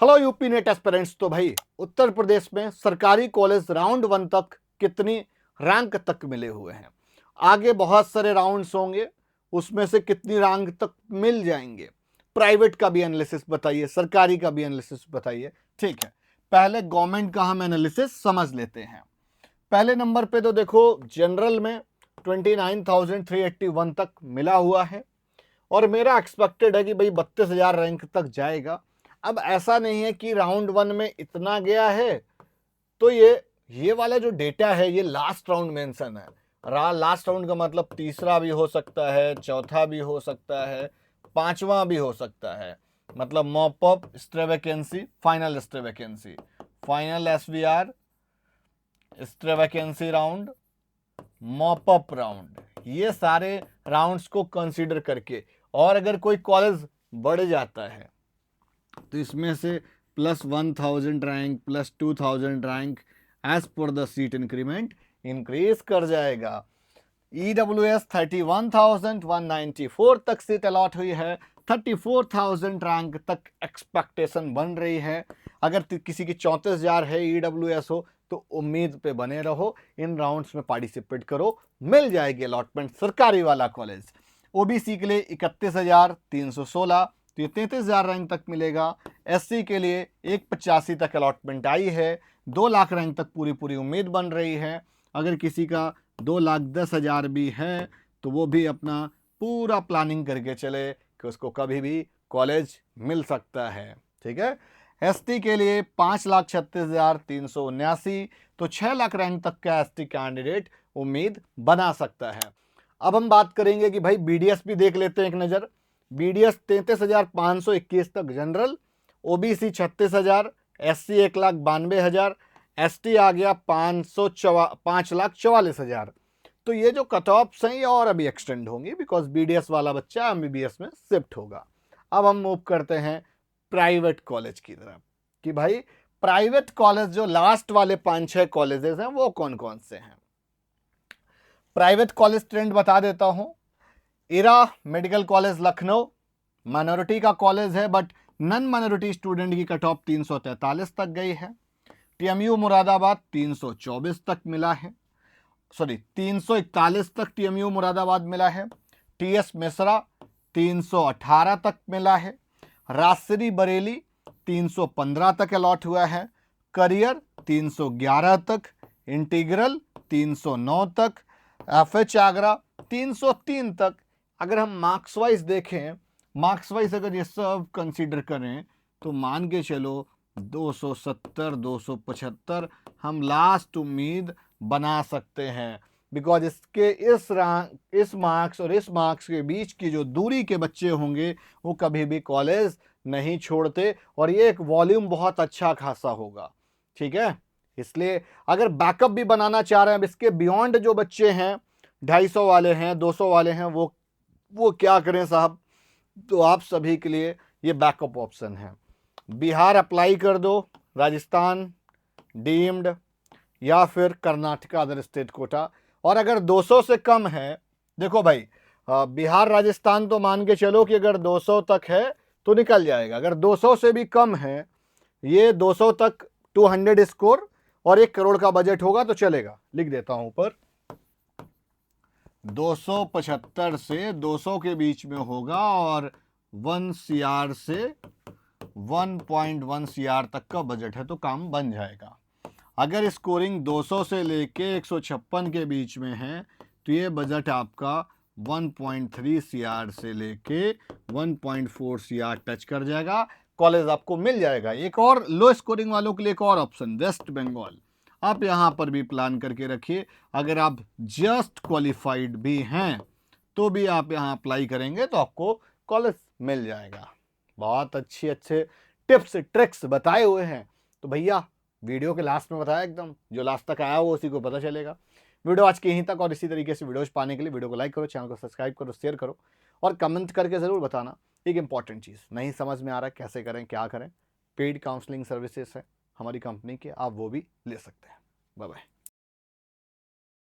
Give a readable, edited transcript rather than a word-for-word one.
Hello UP net aspirants. तो भाई उत्तर प्रदेश में सरकारी कॉलेज राउंड 1 तक कितनी रैंक तक मिले हुए हैं, आगे बहुत सारे राउंड्स होंगे, उसमें से कितनी रैंक तक मिल जाएंगे। प्राइवेट का भी एनालिसिस बताइए, सरकारी का भी एनालिसिस बताइए। ठीक है, पहले गवर्नमेंट का हम एनालिसिस समझ लेते हैं। पहले नंबर पे तो देखो जनरल में 29,381 तक मिला हुआ है और मेरा एक्सपेक्टेड है कि भाई 32,000 रैंक तक जाएगा। अब ऐसा नहीं है कि राउंड 1 में इतना गया है तो ये वाला जो डेटा है ये लास्ट राउंड मेंशन है। लास्ट राउंड का मतलब तीसरा भी हो सकता है, चौथा भी हो सकता है, पांचवा भी हो सकता है। मतलब mop up, stay vacancy, final stay vacancy, final SVR, stay vacancy round, mop up round, ये सारे राउंड्स को कंसीडर करके। और अगर कोई कॉलेज बढ़ जाता है तो इसमें से +1,000 rank, +2,000 rank as per the seat increment increase कर जाएगा। EWS 31,194 तक सीट अलॉट हुई है, 34,000 रैंक तक एक्सपेक्टेशन बन रही है। अगर किसी की 34,000 है EWS हो तो उम्मीद पे बने रहो, इन राउंड्स में पार्टिसिपेट करो, मिल जाएगी अलॉटमेंट सरकारी वाला कॉलेज। OBC के लिए 31,316, तो ये 33,000 रैंक तक मिलेगा। SC के लिए 185 तक अलॉटमेंट आई है, 2 लाख रैंक तक पूरी उम्मीद बन रही है। अगर किसी का 2,10,000 भी है तो वो भी अपना पूरा प्लानिंग करके चले कि उसको कभी भी कॉलेज मिल सकता है। ठीक है, ST के लिए 5,36,379, तो 6 लाख रैंक तक का ST कैंडिडेट उम्मीद बना सकता है। अब हम बात करेंगे कि भाई BDS भी देख लेते हैं एक नज़र। BDS 33,521 तक जनरल, OBC 36,000, SC 1,92,000, ST आ गया 5,44,000। तो ये जो कट ऑफ्स हैं ये और अभी एक्सटेंड होंगी बिकॉज BDS वाला बच्चा MBBS में शिफ्ट होगा। अब हम मूव करते हैं प्राइवेट कॉलेज की तरफ कि भाई प्राइवेट कॉलेज जो लास्ट वाले 5-6 कॉलेजेस हैं वो कौन कौन से हैं। प्राइवेट कॉलेज ट्रेंड बता देता हूं। इरा मेडिकल कॉलेज लखनऊ माइनॉरिटी का कॉलेज है बट नॉन माइनॉरिटी स्टूडेंट की कट ऑफ 343 तक गई है। TMU मुरादाबाद 324 तक मिला है, 341 तक TMU मुरादाबाद मिला है। TS मिश्रा 318 तक मिला है। राजश्री बरेली 315 तक अलॉट हुआ है। करियर 311 तक, इंटीग्रल 309 तक, FH आगरा 303 तक। अगर हम मार्क्स वाइज देखें, मार्क्स वाइज अगर ये सब कंसीडर करें तो मान के चलो 270, 275 हम लास्ट उम्मीद बना सकते हैं बिकॉज इसके इस मार्क्स और इस मार्क्स के बीच की जो दूरी के बच्चे होंगे वो कभी भी कॉलेज नहीं छोड़ते और ये एक वॉल्यूम बहुत अच्छा खासा होगा। ठीक है, इसलिए अगर बैकअप भी बनाना चाह रहे हैं, अब इसके बियॉन्ड जो बच्चे हैं 250 वाले हैं, 200 वाले हैं, वो क्या करें साहब, तो आप सभी के लिए ये बैकअप ऑप्शन है। बिहार अप्लाई कर दो, राजस्थान डीम्ड, या फिर कर्नाटका अदर स्टेट कोटा। और अगर 200 से कम है, देखो भाई बिहार राजस्थान तो मान के चलो कि अगर 200 तक है तो निकल जाएगा। अगर 200 से भी कम है, ये 200 तक 200 स्कोर और 1 करोड़ का बजट होगा तो चलेगा। लिख देता हूं ऊपर, 275 से 200 के बीच में होगा और 1 CR से 1.1 CR तक का बजट है तो काम बन जाएगा। अगर स्कोरिंग 200 से लेके 156 के बीच में है तो ये बजट आपका 1.3 CR से लेके 1.4 CR टच कर जाएगा, कॉलेज आपको मिल जाएगा। एक और लो स्कोरिंग वालों के लिए एक और ऑप्शन, वेस्ट बंगाल, आप यहाँ पर भी प्लान करके रखिए। अगर आप जस्ट क्वालिफाइड भी हैं तो भी आप यहाँ अप्लाई करेंगे तो आपको कॉलेज मिल जाएगा। बहुत अच्छे टिप्स ट्रिक्स बताए हुए हैं, तो भैया वीडियो के लास्ट में बताया, एकदम जो लास्ट तक आया वो उसी को पता चलेगा। वीडियो आज के यहीं तक, और इसी तरीके से वीडियोज पाने के लिए वीडियो को लाइक करो, चैनल को सब्सक्राइब करो, शेयर करो और कमेंट करके ज़रूर बताना एक इंपॉर्टेंट चीज़, नहीं समझ में आ रहा है कैसे करें क्या करें। पेड काउंसलिंग सर्विसेज है हमारी कंपनी की, आप वो भी ले सकते हैं। Bye bye.